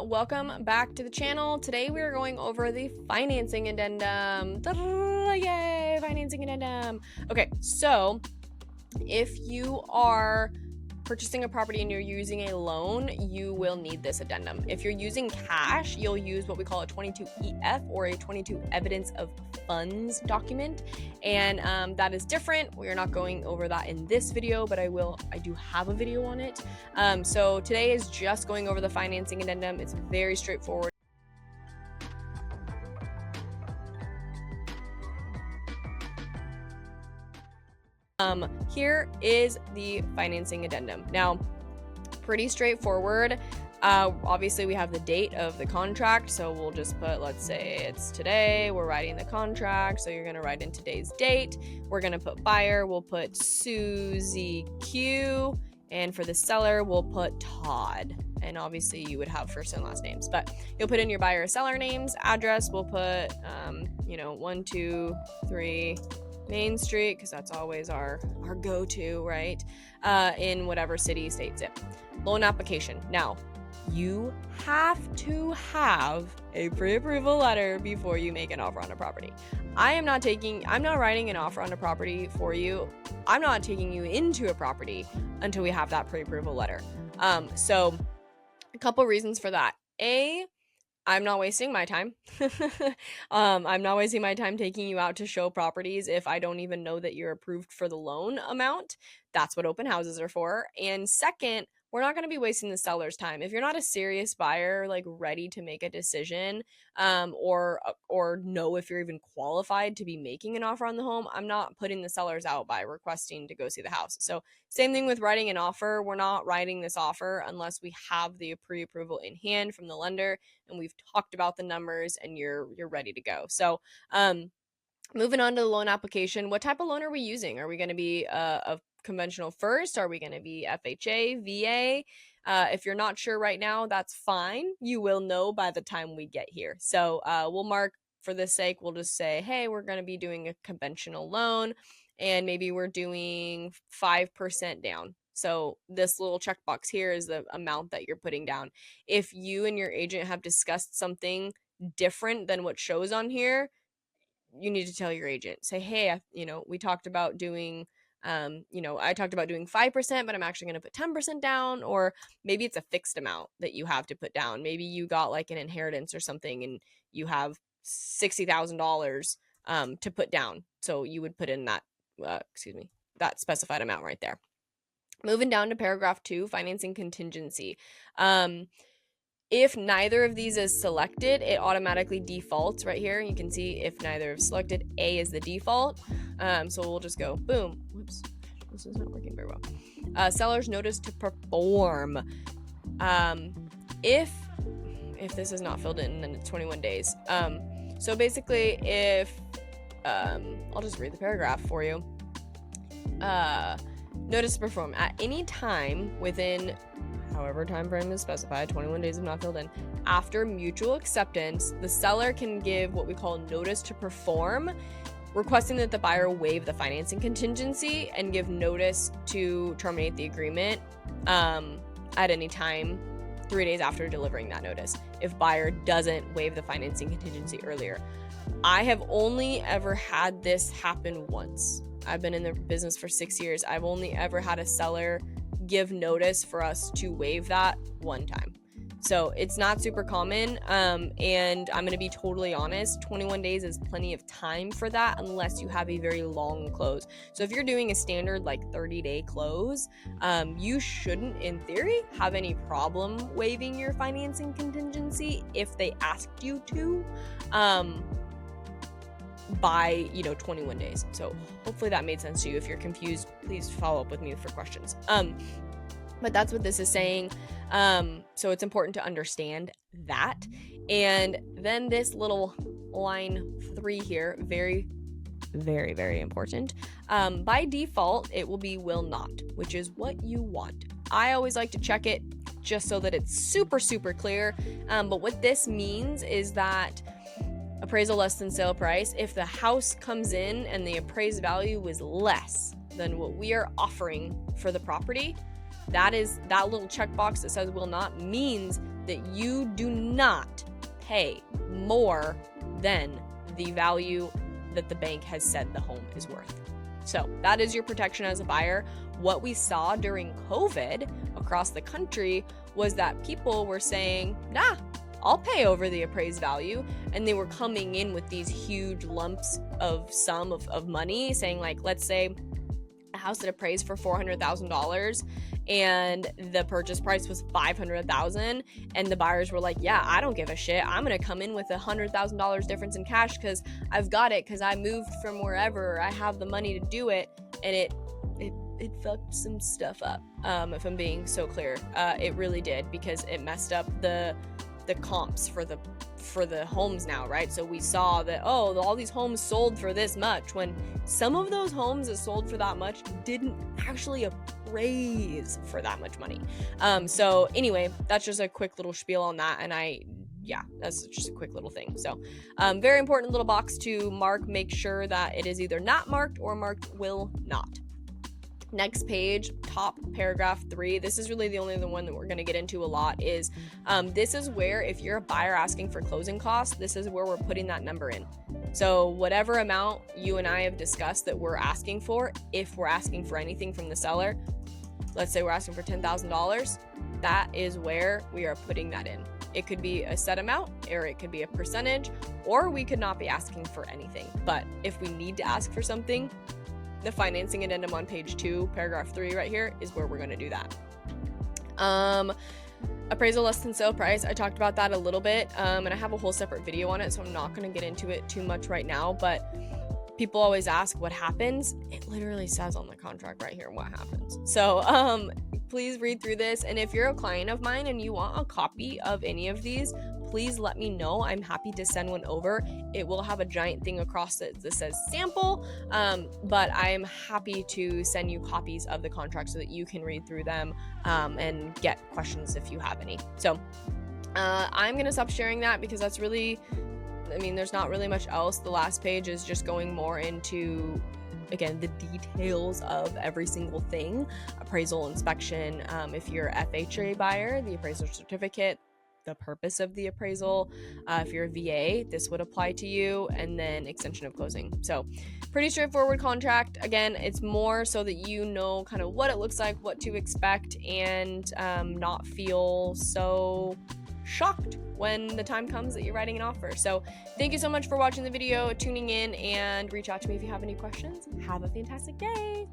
welcome back to the channel. Today we are going over the financing addendum. Yay, financing addendum. Okay, so if you are purchasing a property and you're using a loan, you will need this addendum. If you're using cash, you'll use what we call a 22EF or a 22 evidence of funds document, and that is different. We're not going over that in this video, but I do have a video on it. So today is just going over the financing addendum. It's very straightforward. Here is the financing addendum. Now, pretty straightforward. Obviously we have the date of the contract, so we'll just put, let's say it's today, we're writing the contract, so you're going to write in today's date. We're going to put buyer, we'll put Susie Q, and for the seller, we'll put Todd. And obviously you would have first and last names, but you'll put in your buyer seller names. Address, we'll put 123 Main Street, because that's always our go-to, right? In whatever city, state, zip. Loan application. Now, you have to have a pre-approval letter before you make an offer on a property. I'm not writing an offer on a property for you. I'm not taking you into a property until we have that pre-approval letter. So a couple reasons for that. I'm not wasting my time. I'm not wasting my time taking you out to show properties if I don't even know that you're approved for the loan amount. That's what open houses are for. And second, we're not going to be wasting the seller's time. If you're not a serious buyer, like ready to make a decision, or know if you're even qualified to be making an offer on the home, I'm not putting the sellers out by requesting to go see the house. So same thing with writing an offer. We're not writing this offer unless we have the pre-approval in hand from the lender and we've talked about the numbers and you're ready to go. So, moving on to the loan application, what type of loan are we using? Are we going to be a conventional first? Are we going to be FHA, VA? If you're not sure right now, that's fine. You will know by the time we get here. So we'll mark, for this sake, we'll just say, hey, we're going to be doing a conventional loan, and maybe we're doing 5% down. So this little checkbox here is the amount that you're putting down. If you and your agent have discussed something different than what shows on here, you need to tell your agent. Say, hey, we talked about doing I talked about doing 5%, but I'm actually going to put 10% down. Or maybe it's a fixed amount that you have to put down. Maybe you got like an inheritance or something and you have $60,000 to put down. So you would put in that, that specified amount right there. Moving down to paragraph 2, financing contingency. If neither of these is selected, it automatically defaults right here. You can see if neither is selected, A is the default. So we'll just go boom. Whoops, this is not working very well. Seller's notice to perform. If this is not filled in, then it's 21 days. So basically, if I'll just read the paragraph for you. Notice to perform at any time within however time frame is specified, 21 days if not filled in, after mutual acceptance, the seller can give what we call notice to perform, requesting that the buyer waive the financing contingency and give notice to terminate the agreement at any time 3 days after delivering that notice, if buyer doesn't waive the financing contingency earlier. I have only ever had this happen once. I've been in the business for 6 years. I've only ever had a seller give notice for us to waive that one time. So it's not super common, and I'm going to be totally honest, 21 days is plenty of time for that unless you have a very long close. So if you're doing a standard like 30-day close, you shouldn't, in theory, have any problem waiving your financing contingency if they asked you to by 21 days. So hopefully that made sense to you. If you're confused, please follow up with me for questions. But that's what this is saying. So it's important to understand that. And then this little line 3 here, very, very, very important. By default, it will be will not, which is what you want. I always like to check it just so that it's super, super clear. But what this means is that appraisal less than sale price, if the house comes in and the appraised value is less than what we are offering for the property, that little checkbox that says will not means that you do not pay more than the value that the bank has said the home is worth. So that is your protection as a buyer. What we saw during COVID across the country was that people were saying, nah, I'll pay over the appraised value. And they were coming in with these huge lumps of sum of money, saying like, let's say a house that appraised for $400,000 and the purchase price was $500,000, and the buyers were like, yeah, I don't give a shit, I'm gonna come in with $100,000 difference in cash because I've got it, because I moved from wherever, I have the money to do it. And it fucked some stuff up, if I'm being so clear. It really did, because it messed up the comps for the homes now, right? So we saw that, oh, all these homes sold for this much, when some of those homes that sold for that much didn't actually appraise for that much money. So anyway, that's just a quick little spiel on that. And that's just a quick little thing. So very important little box to mark. Make sure that it is either not marked or marked will not. Next page, top paragraph 3. This is really the only one that we're going to get into a lot. Is this is where, if you're a buyer asking for closing costs, this is where we're putting that number in. So whatever amount you and I have discussed that we're asking for, if we're asking for anything from the seller, let's say we're asking for $10,000, that is where we are putting that in. It could be a set amount, or it could be a percentage, or we could not be asking for anything. But if we need to ask for something, the financing addendum on page 2, paragraph 3 right here is where we're going to do that. Appraisal less than sale price. I talked about that a little bit, and I have a whole separate video on it, so I'm not going to get into it too much right now. But people always ask what happens. It literally says on the contract right here what happens. So please read through this. And if you're a client of mine and you want a copy of any of these, please let me know. I'm happy to send one over. It will have a giant thing across it that says sample, but I'm happy to send you copies of the contract so that you can read through them and get questions if you have any. So I'm going to stop sharing that, because that's really, there's not really much else. The last page is just going more into, again, the details of every single thing. Appraisal, inspection, if you're a FHA buyer, the appraisal certificate, the purpose of the appraisal. If you're a VA, this would apply to you, and then extension of closing. So pretty straightforward contract. Again, it's more so that you know kind of what it looks like, what to expect, and not feel so shocked when the time comes that you're writing an offer. So thank you so much for watching the video, tuning in, and reach out to me if you have any questions. Have a fantastic day.